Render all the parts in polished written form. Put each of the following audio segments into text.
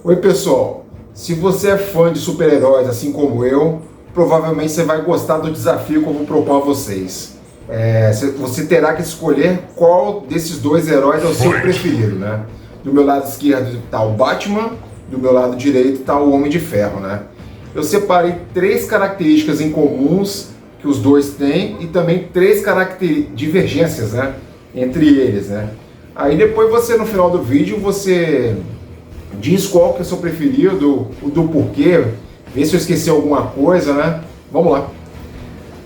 Oi pessoal, se você é fã de super-heróis assim como eu, provavelmente você vai gostar do desafio que eu vou propor a vocês. Você terá que escolher qual desses dois heróis é o seu preferido, né? Do meu lado esquerdo está o Batman, do meu lado direito está o Homem de Ferro, né? Eu separei três características em comuns que os dois têm e também três divergências, né, entre eles, né? Aí depois você, no final do vídeo, você diz qual que é o seu preferido, o do porquê, vê se eu esqueci alguma coisa, né? Vamos lá.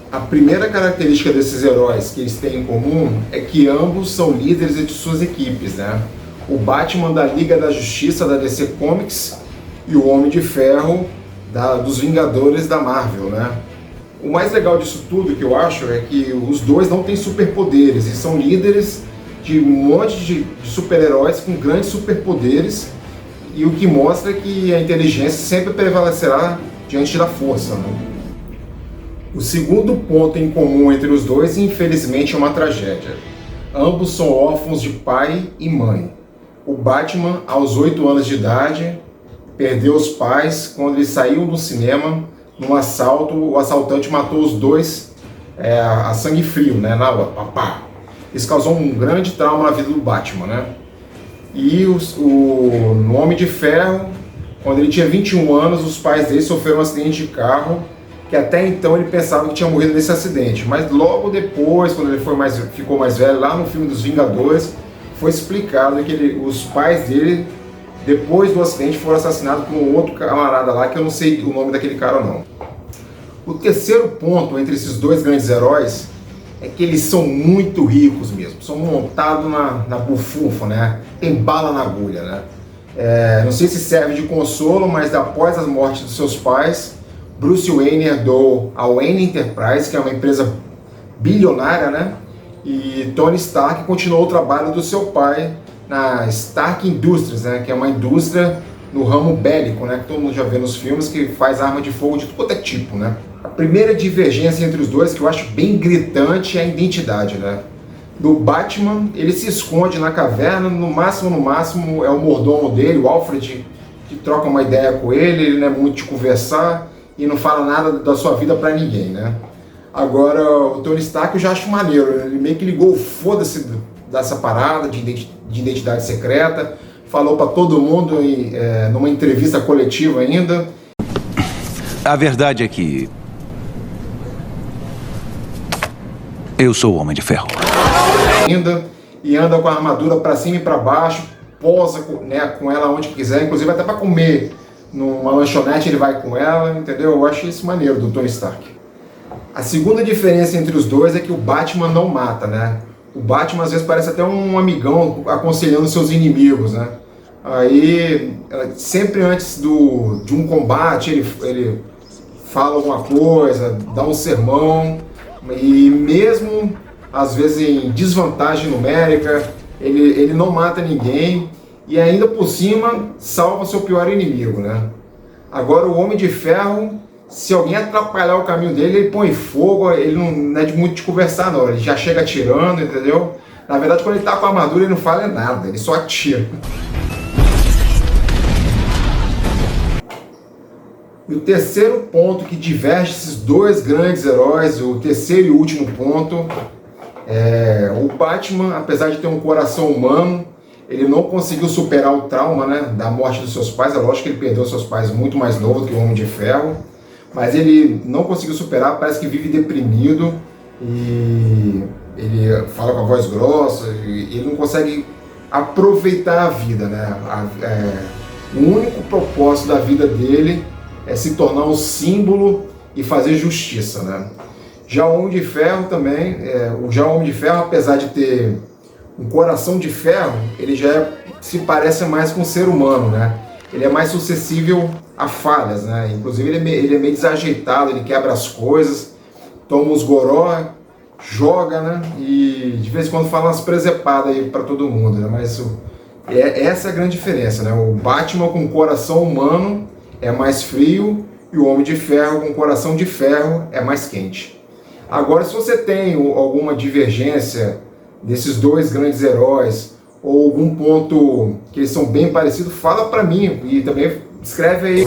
A primeira característica desses heróis que eles têm em comum é que ambos são líderes de suas equipes, né? O Batman da Liga da Justiça da DC Comics e o Homem de Ferro dos Vingadores da Marvel, né? O mais legal disso tudo, que eu acho, é que os dois não têm superpoderes e são líderes de um monte de super-heróis com grandes superpoderes, e o que mostra que a inteligência sempre prevalecerá diante da força, né? O segundo ponto em comum entre os dois, infelizmente, é uma tragédia. Ambos são órfãos de pai e mãe. O Batman, aos 8 anos de idade, perdeu os pais quando eles saíram do cinema num assalto. O assaltante matou os dois a sangue frio, né? Na hora, papá. Isso causou um grande trauma na vida do Batman, né? E no Homem de Ferro, quando ele tinha 21 anos, os pais dele sofreram um acidente de carro, que até então ele pensava que tinha morrido nesse acidente. Mas logo depois, quando ele ficou mais velho, lá no filme dos Vingadores, foi explicado que os pais dele, depois do acidente, foram assassinados por um outro camarada lá, que eu não sei o nome daquele cara não. O terceiro ponto entre esses dois grandes heróis é que eles são muito ricos mesmo, são montados na bufunfa, né? Tem bala na agulha, né? Não sei se serve de consolo, mas após a morte dos seus pais, Bruce Wayne herdou a Wayne Enterprise, que é uma empresa bilionária, né? E Tony Stark continuou o trabalho do seu pai na Stark Industries, né? Que é uma indústria no ramo bélico, né? Que todo mundo já vê nos filmes, que faz arma de fogo de todo tipo, né? A primeira divergência entre os dois, que eu acho bem gritante, é a identidade, né? Do Batman, ele se esconde na caverna, no máximo é o mordomo dele, o Alfred, que troca uma ideia com ele não é muito de conversar e não fala nada da sua vida pra ninguém, né? Agora, o Tony Stark eu já acho maneiro, ele meio que ligou o foda-se dessa parada de identidade secreta, falou pra todo mundo numa entrevista coletiva ainda. A verdade é que eu sou o Homem de Ferro. E anda com a armadura para cima e para baixo, posa com ela onde quiser, inclusive até para comer numa lanchonete ele vai com ela, entendeu? Eu acho isso maneiro do Tony Stark. A segunda diferença entre os dois é que o Batman não mata, né? O Batman às vezes parece até um amigão aconselhando seus inimigos, né? Aí, sempre antes de um combate, ele fala alguma coisa, dá um sermão, e mesmo às vezes em desvantagem numérica, ele não mata ninguém e ainda por cima salva seu pior inimigo, né? Agora o Homem de Ferro, se alguém atrapalhar o caminho dele, ele põe fogo, ele não é de muito de conversar não, ele já chega atirando, entendeu? Na verdade, quando ele tá com a armadura, ele não fala nada, ele só atira. E o terceiro ponto que diverge esses dois grandes heróis, o terceiro e último ponto, o Batman, apesar de ter um coração humano, ele não conseguiu superar o trauma, né, da morte dos seus pais. É lógico que ele perdeu seus pais muito mais novo do que o Homem de Ferro, mas ele não conseguiu superar, parece que vive deprimido e ele fala com a voz grossa, e ele não consegue aproveitar a vida, né? O único propósito da vida dele é se tornar um símbolo e fazer justiça, né? Já o Homem de Ferro também, o Homem de Ferro, apesar de ter um coração de ferro, ele já se parece mais com um ser humano, né? Ele é mais suscetível a falhas, né? Inclusive ele é meio desajeitado, ele quebra as coisas, toma os goró, joga, né? E de vez em quando fala umas presepadas aí pra todo mundo, né? Mas essa é a grande diferença, né? O Batman com coração humano é mais frio e o Homem de Ferro com coração de ferro é mais quente. Agora, se você tem alguma divergência desses dois grandes heróis, ou algum ponto que eles são bem parecidos, fala para mim e também escreve aí.